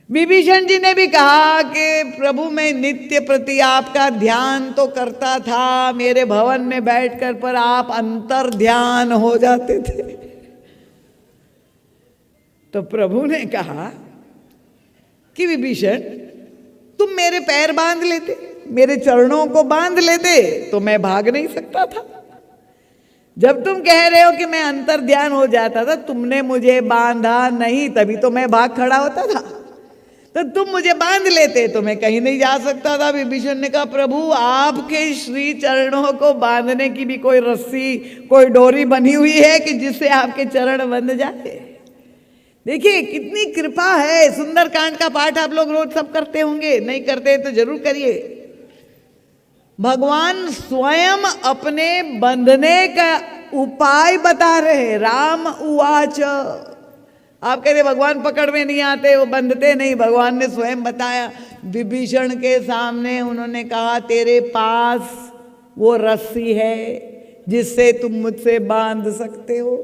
विभीषण जी ने भी कहा कि प्रभु मैं नित्य प्रति आपका ध्यान तो करता था मेरे भवन में बैठकर, पर आप अंतर ध्यान हो जाते थे। तो प्रभु ने कहा कि विभीषण तुम मेरे पैर बांध लेते, मेरे चरणों को बांध लेते तो मैं भाग नहीं सकता था। जब तुम कह रहे हो कि मैं अंतर ध्यान हो जाता था, तुमने मुझे बांधा नहीं, तभी तो मैं भाग खड़ा होता था। तो तुम मुझे बांध लेते तो मैं कहीं नहीं जा सकता था। विभीषण ने कहा, प्रभु आपके श्री चरणों को बांधने की भी कोई रस्सी, कोई डोरी बनी हुई है कि जिससे आपके चरण बंध जाए? देखिए कितनी कृपा है। सुंदरकांड का पाठ आप लोग रोज सब करते होंगे, नहीं करते तो जरूर करिए। भगवान स्वयं अपने बंधने का उपाय बता रहे। राम उवाच, आप कहते भगवान पकड़ में नहीं आते, वो बंधते नहीं, भगवान ने स्वयं बताया। विभीषण के सामने उन्होंने कहा, तेरे पास वो रस्सी है जिससे तुम मुझसे बांध सकते हो।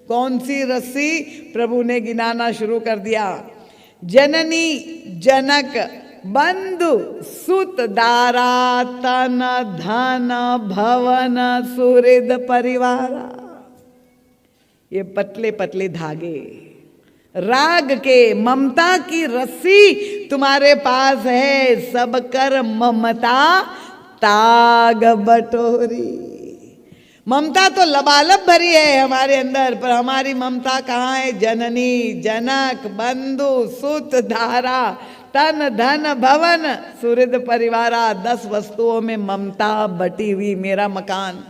कौन सी रस्सी? प्रभु ने गिनाना शुरू कर दिया। जननी जनक बंधु सुत दारा तन धन भवन सुहृद परिवारा। ये पतले पतले धागे, राग के ममता की रस्सी तुम्हारे पास है, सब कर ममता ताग बटोरी। ममता तो लबालब भरी है हमारे अंदर, पर हमारी ममता कहाँ है? जननी, जनक, बंधु, सुत, धारा, तन, धन, भवन, सुहृद, परिवारा, 10 वस्तुओं में ममता बटी हुई। मेरा मकान,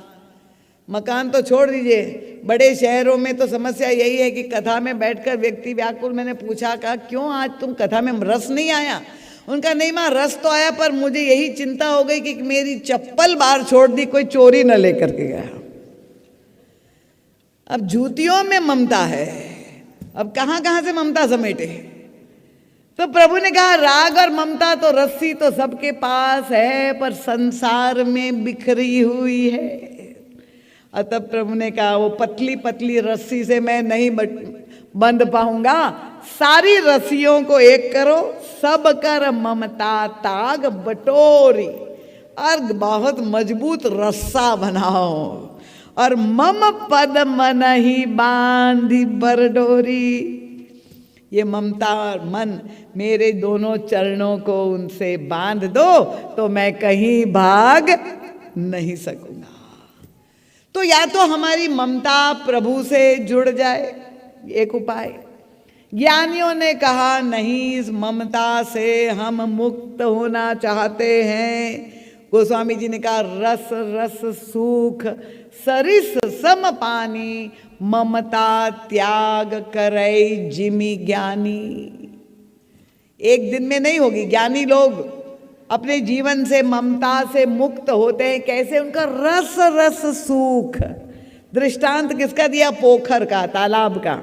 मकान तो छोड़ दीजिए, बड़े शहरों में तो समस्या यही है कि कथा में बैठकर व्यक्ति व्याकुल। मैंने पूछा, कहा क्यों आज तुम कथा में रस नहीं आया? उनका नहीं मां, रस तो आया, पर मुझे यही चिंता हो गई कि मेरी चप्पल बाहर छोड़ दी, कोई चोरी न लेकर के गया। अब जूतियों में ममता है, अब कहां कहां से ममता समेटे? तो प्रभु ने कहा राग और ममता तो रस्सी तो सबके पास है, पर संसार में बिखरी हुई है। अतः प्रभु ने कहा वो पतली पतली रस्सी से मैं नहीं बंध पाऊंगा, सारी रस्सियों को एक करो, सब कर ममता ताग बटोरी। और बहुत मजबूत रस्सा बनाओ, और मम पद मन ही बांधी बरडोरी। ये ममता और मन मेरे दोनों चरणों को उनसे बांध दो तो मैं कहीं भाग नहीं सकूंगा। तो या तो हमारी ममता प्रभु से जुड़ जाए, एक उपाय। ज्ञानियों ने कहा नहीं, इस ममता से हम मुक्त होना चाहते हैं। गोस्वामी जी ने कहा रस रस सूख सरिस सम पानी, ममता त्याग करे जिमि ज्ञानी। एक दिन में नहीं होगी। ज्ञानी लोग अपने जीवन से ममता से मुक्त होते हैं। कैसे? उनका रस रस सूख। दृष्टांत किसका दिया? पोखर का, तालाब का।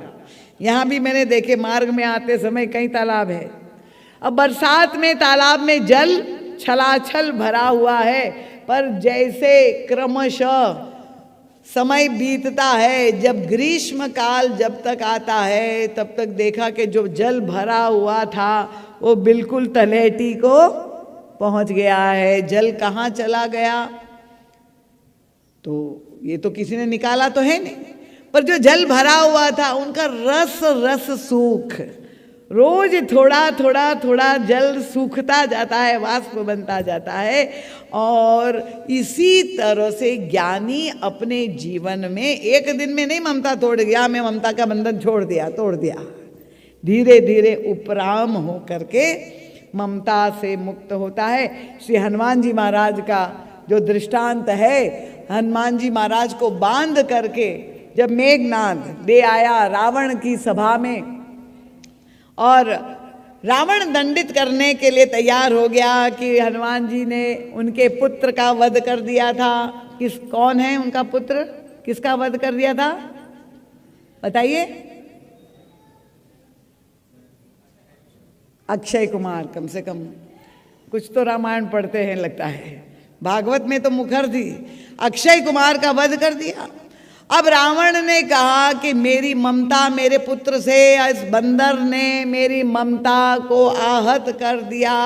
यहाँ भी मैंने देखे, मार्ग में आते समय कई तालाब है। अब बरसात में तालाब में जल छलाछल भरा हुआ है, पर जैसे क्रमशः समय बीतता है, जब ग्रीष्म काल जब तक आता है, तब तक देखा कि जो जल भरा हुआ था वो बिल्कुल तलहटी को पहुंच गया है। जल कहाँ चला गया? तो ये तो किसी ने निकाला तो है नहीं, पर जो जल भरा हुआ था उनका रस रस सूख। रोज थोड़ा थोड़ा थोड़ा जल सूखता जाता है, वाष्प बनता जाता है। और इसी तरह से ज्ञानी अपने जीवन में एक दिन में नहीं ममता तोड़ गया, मैं ममता का बंधन छोड़ दिया, तोड़ दिया। धीरे धीरे उपराम हो करके ममता से मुक्त होता है। श्री हनुमान जी महाराज का जो दृष्टांत है, हनुमान जी महाराज को बांध करके जब मेघनाद ले आया रावण की सभा में, और रावण दंडित करने के लिए तैयार हो गया कि हनुमान जी ने उनके पुत्र का वध कर दिया था। कौन है उनका पुत्र? किसका वध कर दिया था बताइए? अक्षय कुमार। कम से कम कुछ तो रामायण पढ़ते हैं लगता है, भागवत में तो मुखर्जी। अक्षय कुमार का वध कर दिया। अब रावण ने कहा कि मेरी ममता मेरे पुत्र से, इस बंदर ने मेरी ममता को आहत कर दिया,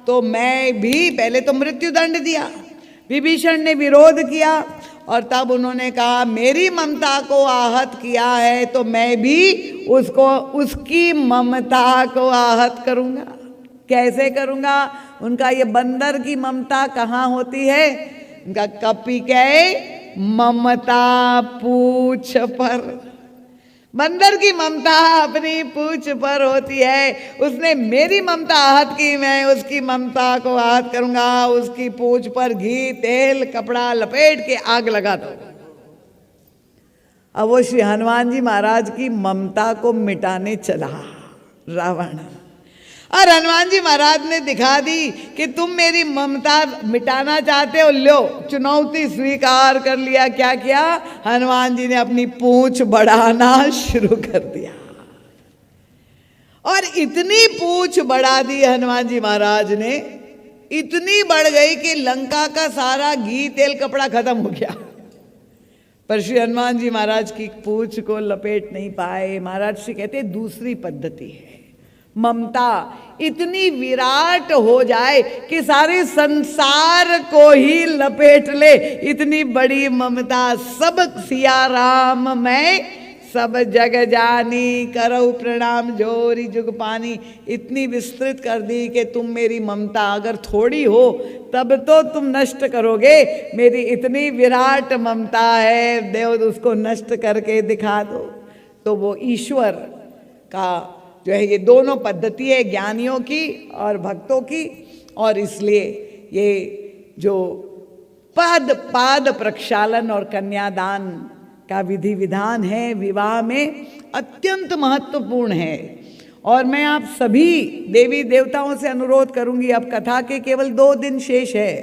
तो मैं भी, पहले तो मृत्यु दंड दिया। विभीषण ने विरोध किया और तब उन्होंने कहा मेरी ममता को आहत किया है तो मैं भी उसको, उसकी ममता को आहत करूँगा। कैसे करूँगा? उनका ये बंदर की ममता कहाँ होती है? उनका कपि के ममता पूछ पर। बंदर की ममता अपनी पूछ पर होती है। उसने मेरी ममता आहत की, मैं उसकी ममता को आहत करूंगा। उसकी पूछ पर घी तेल कपड़ा लपेट के आग लगा दो। अब वो श्री हनुमान जी महाराज की ममता को मिटाने चला रावण, और हनुमान जी महाराज ने दिखा दी कि तुम मेरी ममता मिटाना चाहते हो, लो चुनौती स्वीकार कर लिया। क्या किया? हनुमान जी ने अपनी पूंछ बढ़ाना शुरू कर दिया, और इतनी पूंछ बढ़ा दी हनुमान जी महाराज ने, इतनी बढ़ गई कि लंका का सारा घी तेल कपड़ा खत्म हो गया, पर श्री हनुमान जी महाराज की पूंछ को लपेट नहीं पाए। महाराज श्री कहते दूसरी पद्धति है, ममता इतनी विराट हो जाए कि सारे संसार को ही लपेट ले, इतनी बड़ी ममता। सब सिया राम मैं सब जग जानी, करऊ प्रणाम जोरी जुग पानी। इतनी विस्तृत कर दी कि तुम मेरी ममता अगर थोड़ी हो तब तो तुम नष्ट करोगे, मेरी इतनी विराट ममता है, देव उसको नष्ट करके दिखा दो। तो वो ईश्वर का जो है, ये दोनों पद्धति है, ज्ञानियों की और भक्तों की। और इसलिए ये जो पाद प्रक्षालन और कन्यादान का विधि विधान है विवाह में अत्यंत महत्वपूर्ण है। और मैं आप सभी देवी देवताओं से अनुरोध करूंगी, अब कथा के केवल 2 दिन शेष है,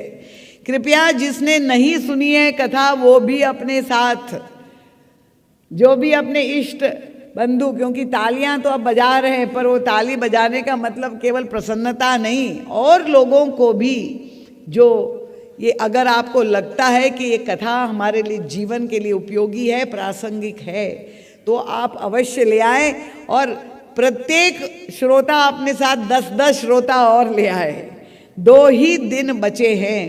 कृपया जिसने नहीं सुनी है कथा वो भी अपने साथ, जो भी अपने इष्ट बंधु, क्योंकि तालियां तो अब बजा रहे हैं, पर वो ताली बजाने का मतलब केवल प्रसन्नता नहीं, और लोगों को भी जो ये अगर आपको लगता है कि ये कथा हमारे लिए जीवन के लिए उपयोगी है, प्रासंगिक है, तो आप अवश्य ले आए। और प्रत्येक श्रोता अपने साथ 10-10 श्रोता और ले आए। 2 ही दिन बचे हैं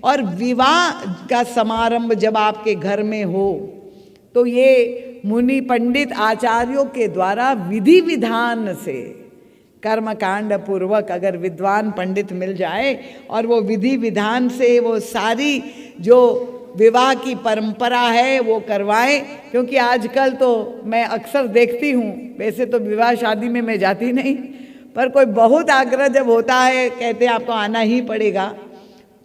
और विवाह का समारंभ जब आपके घर में हो तो ये मुनि पंडित आचार्यों के द्वारा विधि विधान से कर्मकांड पूर्वक अगर विद्वान पंडित मिल जाए और वो विधि विधान से वो सारी जो विवाह की परंपरा है वो करवाएं। क्योंकि आजकल तो मैं अक्सर देखती हूँ, वैसे तो विवाह शादी में मैं जाती नहीं, पर कोई बहुत आग्रह जब होता है, कहते हैं आपको आना ही पड़ेगा,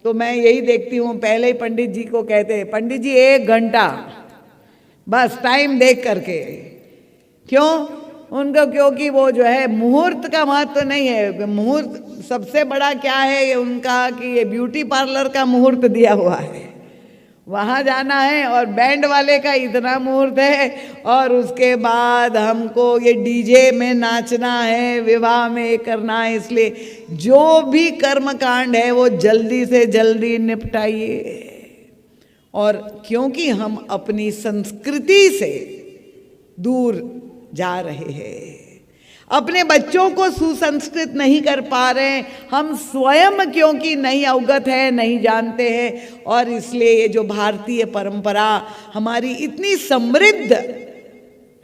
तो मैं यही देखती हूँ, पहले ही पंडित जी को कहते हैं पंडित जी 1 घंटा बस टाइम देख करके। क्यों? उनको, क्योंकि वो जो है मुहूर्त का महत्व नहीं है। मुहूर्त सबसे बड़ा क्या है उनका कि ये ब्यूटी पार्लर का मुहूर्त दिया हुआ है, वहाँ जाना है, और बैंड वाले का इतना मुहूर्त है, और उसके बाद हमको ये डीजे में नाचना है, विवाह में करना है। इसलिए जो भी कर्मकांड है वो जल्दी से जल्दी निपटाइए। और क्योंकि हम अपनी संस्कृति से दूर जा रहे हैं, अपने बच्चों को सुसंस्कृत नहीं कर पा रहे हैं, हम स्वयं क्योंकि नहीं अवगत है, नहीं जानते हैं, और इसलिए ये जो भारतीय परंपरा हमारी इतनी समृद्ध,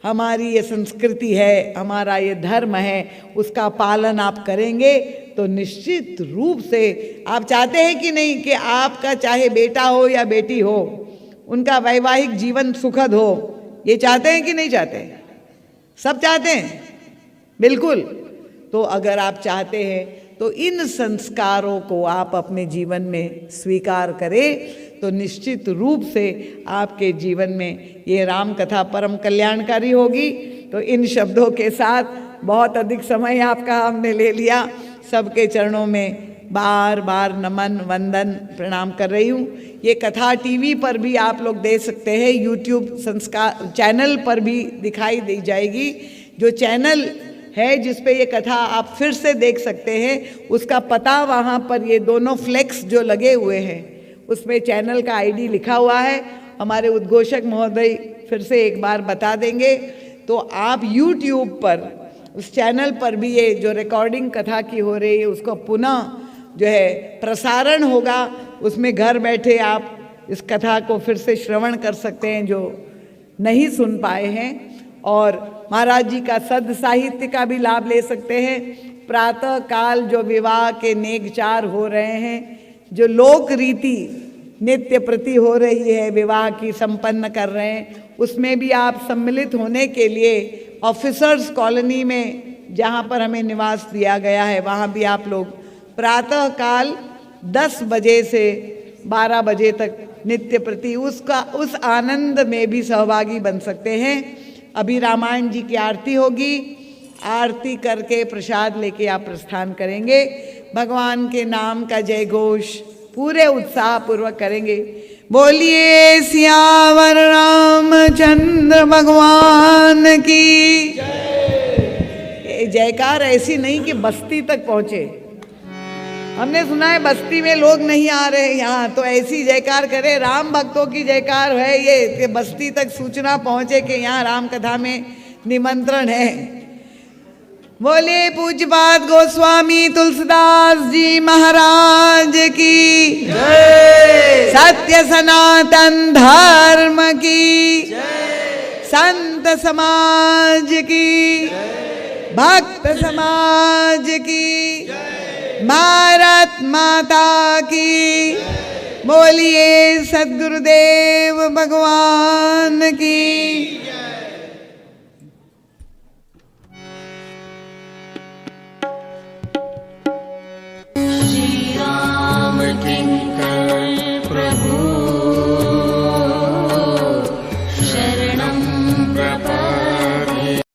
हमारी ये संस्कृति है, हमारा ये धर्म है, उसका पालन आप करेंगे तो निश्चित रूप से आप चाहते हैं कि नहीं कि आपका चाहे बेटा हो या बेटी हो, उनका वैवाहिक जीवन सुखद हो, ये चाहते हैं कि नहीं चाहते? सब चाहते हैं, बिल्कुल। तो अगर आप चाहते हैं तो इन संस्कारों को आप अपने जीवन में स्वीकार करें तो निश्चित रूप से आपके जीवन में ये राम कथा परम कल्याणकारी होगी। तो इन शब्दों के साथ बहुत अधिक समय आपका हमने ले लिया, सबके चरणों में बार बार नमन वंदन प्रणाम कर रही हूँ। ये कथा टीवी पर भी आप लोग दे सकते हैं, यूट्यूब संस्कार चैनल पर भी दिखाई दी जाएगी। जो चैनल है जिस पे ये कथा आप फिर से देख सकते हैं, उसका पता वहाँ पर ये दोनों फ्लेक्स जो लगे हुए हैं उसमें चैनल का आईडी लिखा हुआ है। हमारे उद्घोषक महोदय फिर से एक बार बता देंगे। तो आप यूट्यूब पर उस चैनल पर भी ये जो रिकॉर्डिंग कथा की हो रही है उसको पुनः जो है प्रसारण होगा, उसमें घर बैठे आप इस कथा को फिर से श्रवण कर सकते हैं जो नहीं सुन पाए हैं, और महाराज जी का सद साहित्य का भी लाभ ले सकते हैं। प्रातः काल जो विवाह के नेकचार हो रहे हैं, जो लोक रीति नित्य प्रति हो रही है विवाह की संपन्न कर रहे हैं, उसमें भी आप सम्मिलित होने के लिए ऑफिसर्स कॉलोनी में जहाँ पर हमें निवास दिया गया है वहाँ भी आप लोग प्रातः काल 10 बजे से 12 बजे तक नित्य प्रति उस आनंद में भी सहभागी बन सकते हैं। अभी रामायण जी की आरती होगी, आरती करके प्रसाद लेके आप प्रस्थान करेंगे। भगवान के नाम का जय घोष पूरे उत्साह पूर्वक करेंगे। बोलिए सियावर रामचंद्र भगवान की जय। जयकार ऐसी नहीं कि बस्ती तक पहुँचे, हमने सुना है बस्ती में लोग नहीं आ रहे यहाँ, तो ऐसी जयकार करे, राम भक्तों की जयकार है ये कि बस्ती तक सूचना पहुँचे कि यहाँ राम कथा में निमंत्रण है। बोले पूज्यपाद गोस्वामी तुलसीदास जी महाराज की जय, सत्य सनातन धर्म की जय, संत संत समाज की, भक्त समाज की, भारत माता की। बोलिए सद्गुरुदेव भगवान की। श्री राम किंकर प्रभु